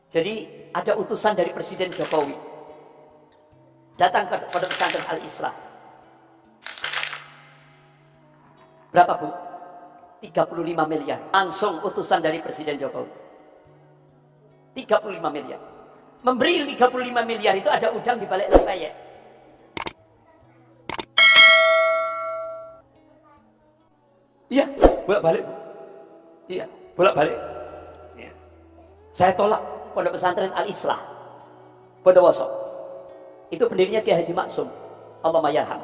Jadi ada utusan dari Presiden Jokowi datang ke Pondok Pesantren Al-Islah. Berapa, Bu? 35 miliar. Langsung utusan dari Presiden Jokowi. 35 miliar. Memberi 35 miliar itu ada udang di balik lepeyek. Iya, bolak-balik. Iya, bolak-balik. Iya. Saya tolak Pondok Pesantren Al-Islah Bondowoso. Itu pendirinya Kiai Haji Maksum, Allahumma yarham.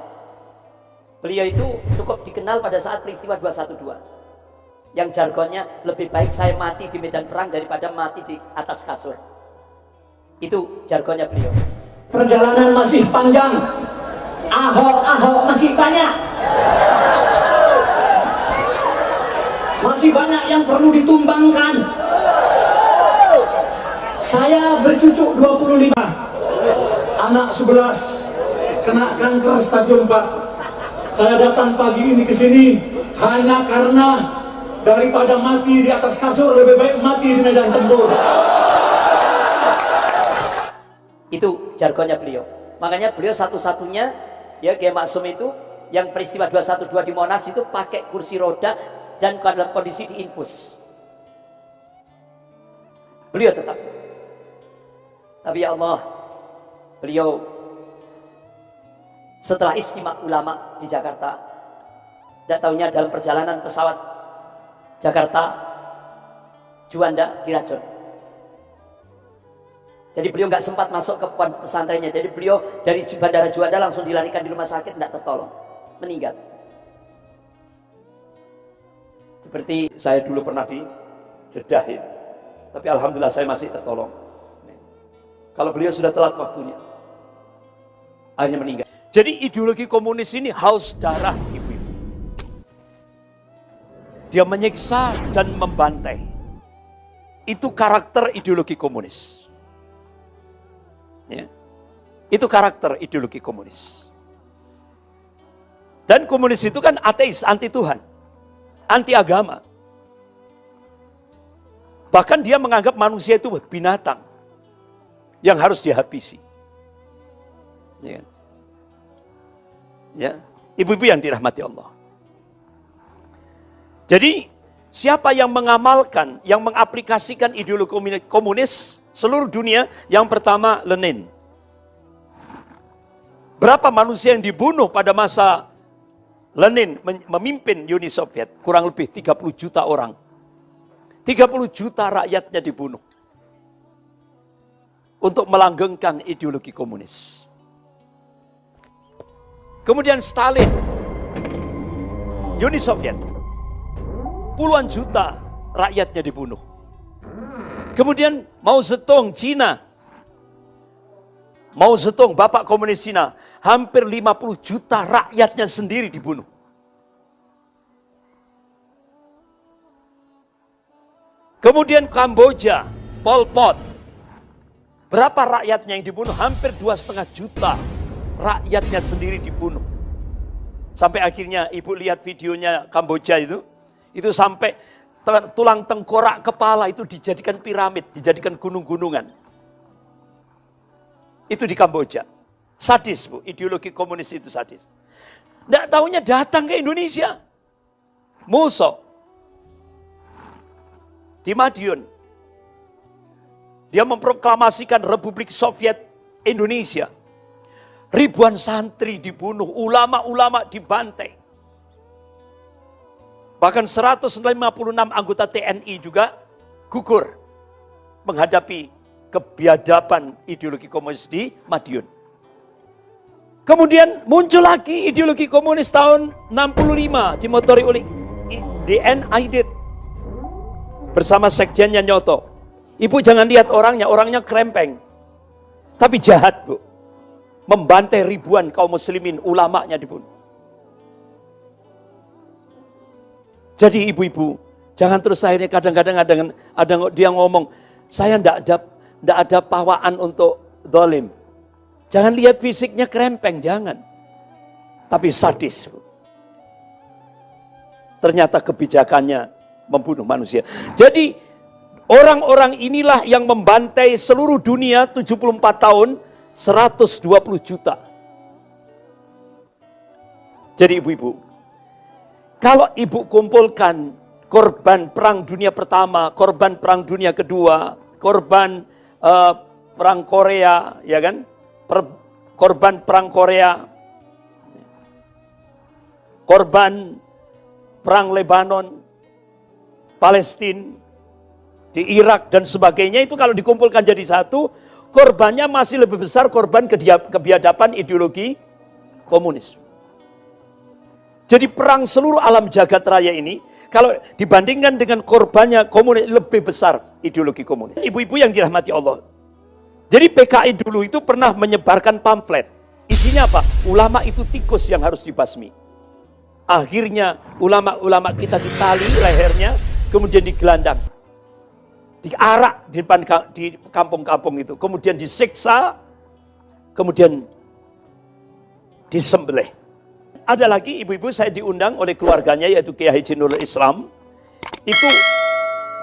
Beliau itu cukup dikenal pada saat peristiwa 212. Yang jargonnya, lebih baik saya mati di medan perang daripada mati di atas kasur. Itu jargonnya beliau. Perjalanan masih panjang, Ahok masih banyak. Masih banyak yang perlu ditumbangkan. Saya bercucuk 25, anak 11 kena kanker stadium 4. Saya datang pagi ini ke sini hanya karena daripada mati di atas kasur lebih baik mati di medan tempur. Itu jargonnya beliau. Makanya beliau satu-satunya ya Kiai Maksum itu yang peristiwa 212 di Monas itu pakai kursi roda dan dalam kondisi diinfus. Beliau tetap. Tapi ya Allah, beliau setelah istimewa ulama di Jakarta, tidak tahunya dalam perjalanan pesawat Jakarta Juanda diracun. Jadi beliau nggak sempat masuk ke pesantrennya. Jadi beliau dari Bandara Juanda langsung dilarikan di rumah sakit, tidak tertolong, meninggal. Seperti saya dulu pernah di Jeddah ya. Tapi alhamdulillah saya masih tertolong. Kalau beliau sudah telat waktunya, akhirnya meninggal. Jadi ideologi komunis ini haus darah ibu-ibu. Dia menyiksa dan membantai. Itu karakter ideologi komunis. Ya. Itu karakter ideologi komunis. Dan komunis itu kan ateis, anti Tuhan, anti agama. Bahkan dia menganggap manusia itu binatang yang harus dihabisi. Ya. Ya, ibu-ibu yang dirahmati Allah. Jadi, siapa yang mengamalkan, yang mengaplikasikan ideologi komunis seluruh dunia? Yang pertama, Lenin. Berapa manusia yang dibunuh pada masa Lenin memimpin Uni Soviet? Kurang lebih 30 juta orang. 30 juta rakyatnya dibunuh untuk melanggengkan ideologi komunis. Kemudian Stalin, Uni Soviet, puluhan juta rakyatnya dibunuh. Kemudian Mao Zedong, Cina, Mao Zedong, bapak komunis Cina, hampir 50 juta rakyatnya sendiri dibunuh. Kemudian Kamboja, Pol Pot, berapa rakyatnya yang dibunuh? Hampir 2,5 juta. Rakyatnya sendiri dibunuh. Sampai akhirnya ibu lihat videonya Kamboja itu sampai tulang tengkorak kepala itu dijadikan piramid, dijadikan gunung-gunungan. Itu di Kamboja. Sadis, Bu, ideologi komunis itu sadis. Nggak tahunya datang ke Indonesia. Muso di Madiun. Dia memproklamasikan Republik Soviet Indonesia. Ribuan santri dibunuh, ulama-ulama dibantai. Bahkan 156 anggota TNI juga gugur menghadapi kebiadaban ideologi komunis di Madiun. Kemudian muncul lagi ideologi komunis tahun 65 dimotori oleh DN Aidit bersama sekjennya Nyoto. Ibu jangan lihat orangnya krempeng. Tapi jahat, Bu. Membantai ribuan kaum muslimin, ulamanya dibunuh. Jadi ibu-ibu, jangan terus akhirnya kadang-kadang ada dia ngomong, saya ndak ada pawaan untuk zalim. Jangan lihat fisiknya krempeng, jangan. Tapi sadis. Ternyata kebijakannya membunuh manusia. Jadi Orang-orang inilah yang membantai seluruh dunia 74 tahun, 120 juta. Jadi ibu-ibu, kalau ibu kumpulkan korban perang dunia pertama, korban perang dunia kedua, korban perang Korea, ya kan? Korban perang Korea, korban perang Lebanon, Palestina, di Irak dan sebagainya, itu kalau dikumpulkan jadi satu, korbannya masih lebih besar korban kebiadaban ideologi komunis. Jadi perang seluruh alam jagat raya ini, kalau dibandingkan dengan korbannya komunis, lebih besar ideologi komunis. Ibu-ibu yang dirahmati Allah. Jadi PKI dulu itu pernah menyebarkan pamflet. Isinya apa? Ulama itu tikus yang harus dibasmi. Akhirnya ulama-ulama kita ditali lehernya, kemudian digelandang. Diarak di depan di kampung-kampung itu, kemudian disiksa, kemudian disembelih. Ada lagi ibu-ibu, saya diundang oleh keluarganya, yaitu Kiai Haji Nurul Islam. Itu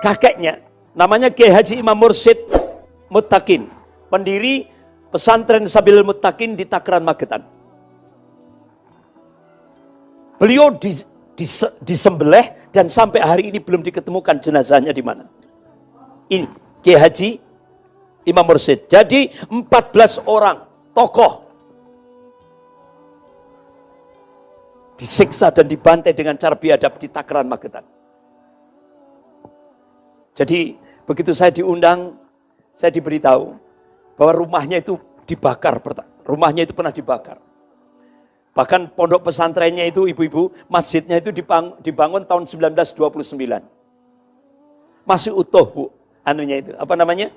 kakeknya, namanya Kiai Haji Imam Mursyid Muttaqin, pendiri pesantren Sabilul Muttaqin di Takran, Magetan. Beliau disembelih dan sampai hari ini belum diketemukan jenazahnya di mana. Ini Kiai Haji Imam Mursyid. Jadi 14 orang tokoh disiksa dan dibantai dengan cara biadab di Takran, Magetan. Jadi begitu saya diundang, saya diberitahu bahwa rumahnya itu dibakar. Rumahnya itu pernah dibakar. Bahkan pondok pesantrennya itu, ibu-ibu, masjidnya itu dibangun tahun 1929. Masih utuh, Bu. Anunya itu, apa namanya,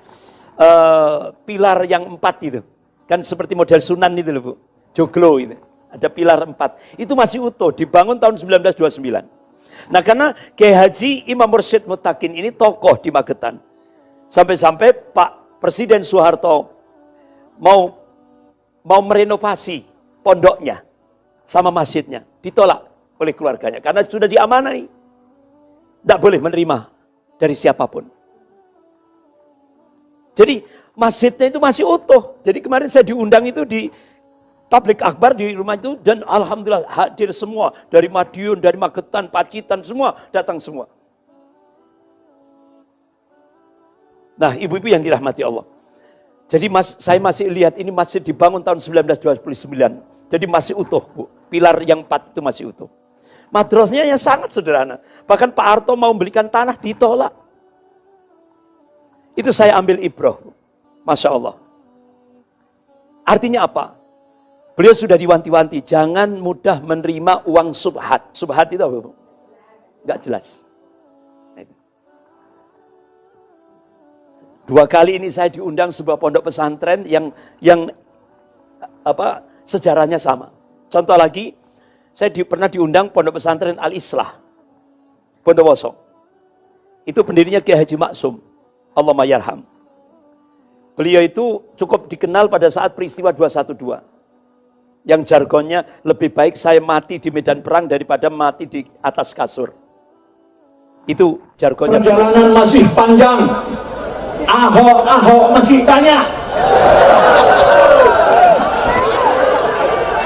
pilar yang 4 itu, kan seperti model Sunan itu loh, Bu, joglo itu, ada pilar 4, itu masih utuh, dibangun tahun 1929. Nah, karena Kiai Haji Imam Mursyid Muttaqin ini tokoh di Magetan, sampai-sampai Pak Presiden Soeharto mau merenovasi pondoknya sama masjidnya, ditolak oleh keluarganya, karena sudah diamanai, tidak boleh menerima dari siapapun. Jadi masjidnya itu masih utuh. Jadi kemarin saya diundang itu di tablik akbar di rumah itu, dan alhamdulillah hadir semua dari Madiun, dari Magetan, Pacitan, semua datang semua. Nah, ibu-ibu yang dirahmati Allah. Jadi saya masih lihat ini masjid dibangun tahun 1929. Jadi masih utuh, Bu. Pilar yang 4 itu masih utuh. Madrasahnya yang sangat sederhana. Bahkan Pak Harto mau membelikan tanah, ditolak. Itu saya ambil ibrah, Masya Allah. Artinya apa? Beliau sudah diwanti-wanti, jangan mudah menerima uang subhat. Subhat itu apa, Bu? Nggak jelas. Dua kali ini saya diundang sebuah pondok pesantren yang sejarahnya sama. Contoh lagi, saya pernah diundang pondok pesantren Al-Islah, Bondowoso. Itu pendirinya Kiai Haji Maksum, Allahumma yarham. Beliau itu cukup dikenal pada saat peristiwa 212. Yang jargonnya, lebih baik saya mati di medan perang daripada mati di atas kasur. Itu jargonnya. Perjalanan masih panjang. Ahok masih banyak.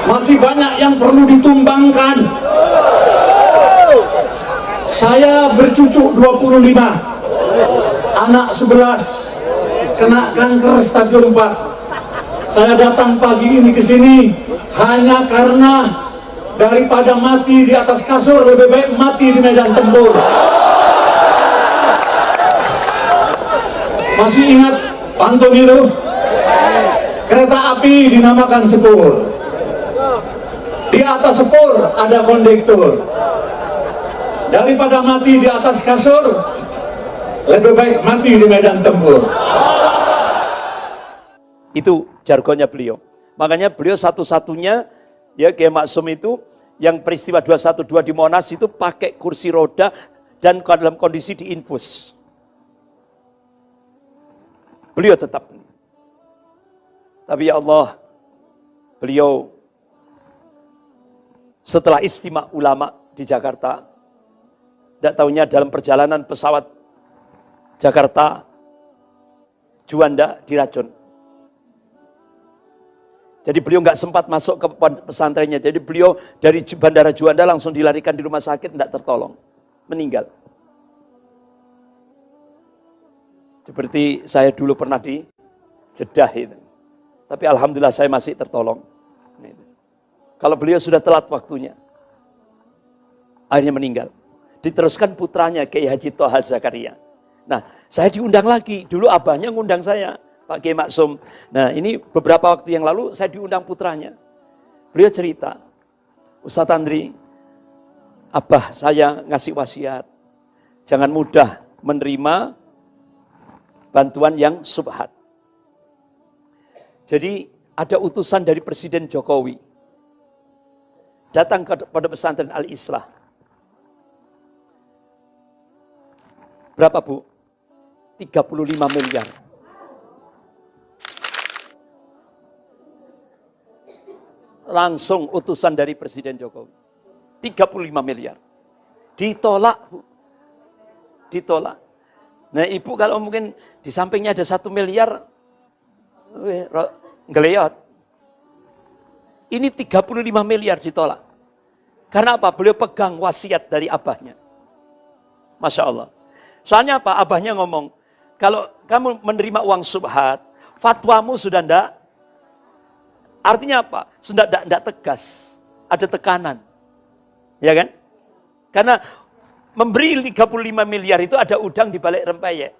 Masih banyak yang perlu ditumbangkan. Saya bercucuk 25. Anak 11 kena kanker stadium 4. Saya datang pagi ini ke sini hanya karena daripada mati di atas kasur, lebih baik mati di medan tempur. Masih ingat pantun itu? Kereta api dinamakan sepur. Di atas sepur ada kondektur. Daripada mati di atas kasur, lebih baik mati di medan tempur. Itu jargonnya beliau. Makanya beliau satu-satunya, ya, Kiai Maksum itu, yang peristiwa 212 di Monas itu pakai kursi roda dan dalam kondisi diinfus. Beliau tetap. Tapi ya Allah, beliau setelah istimewa ulama di Jakarta, tidak tahunya dalam perjalanan pesawat Jakarta, Juanda diracun. Jadi beliau nggak sempat masuk ke pesantrennya. Jadi beliau dari Bandara Juanda langsung dilarikan di rumah sakit, tidak tertolong. Meninggal. Seperti saya dulu pernah di Jeddah itu. Tapi alhamdulillah saya masih tertolong. Kalau beliau sudah telat waktunya, akhirnya meninggal. Diteruskan putranya Kiai Haji Thoha Zakaria. Nah, saya diundang lagi. Dulu abahnya ngundang saya, Pak Kiai Maksum. Nah, ini beberapa waktu yang lalu saya diundang putranya. Beliau cerita, Ustadz Andri, abah saya ngasih wasiat, jangan mudah menerima bantuan yang subhat. Jadi ada utusan dari Presiden Jokowi datang kepada pesantren Al-Islah. Berapa, Bu? 35 miliar. Langsung utusan dari Presiden Jokowi. 35 miliar. Ditolak, Bu. Ditolak. Nah, Ibu kalau mungkin di sampingnya ada 1 miliar, ngeleyot. Ini 35 miliar ditolak. Karena apa? Beliau pegang wasiat dari abahnya. Masya Allah. Soalnya apa? Abahnya ngomong, kalau kamu menerima uang subhat, fatwamu sudah ndak. Artinya apa? Sudah ndak tegas. Ada tekanan. Ya kan? Karena memberi 35 miliar itu ada udang di balik rempeyek.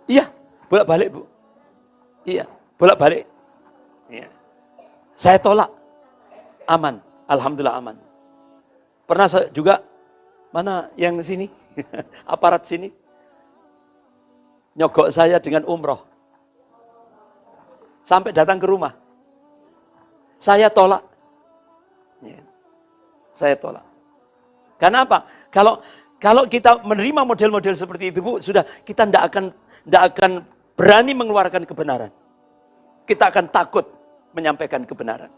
Iya, bolak-balik, Bu. Iya, bolak-balik. Iya. Saya tolak. Aman. Alhamdulillah aman. Pernah saya juga, mana yang sini? Aparat sini. Nyogok saya dengan umroh. Sampai datang ke rumah. Saya tolak. Ya. Saya tolak. Karena apa? Kalau kita menerima model-model seperti itu, Bu, sudah kita tidak akan berani mengeluarkan kebenaran. Kita akan takut menyampaikan kebenaran.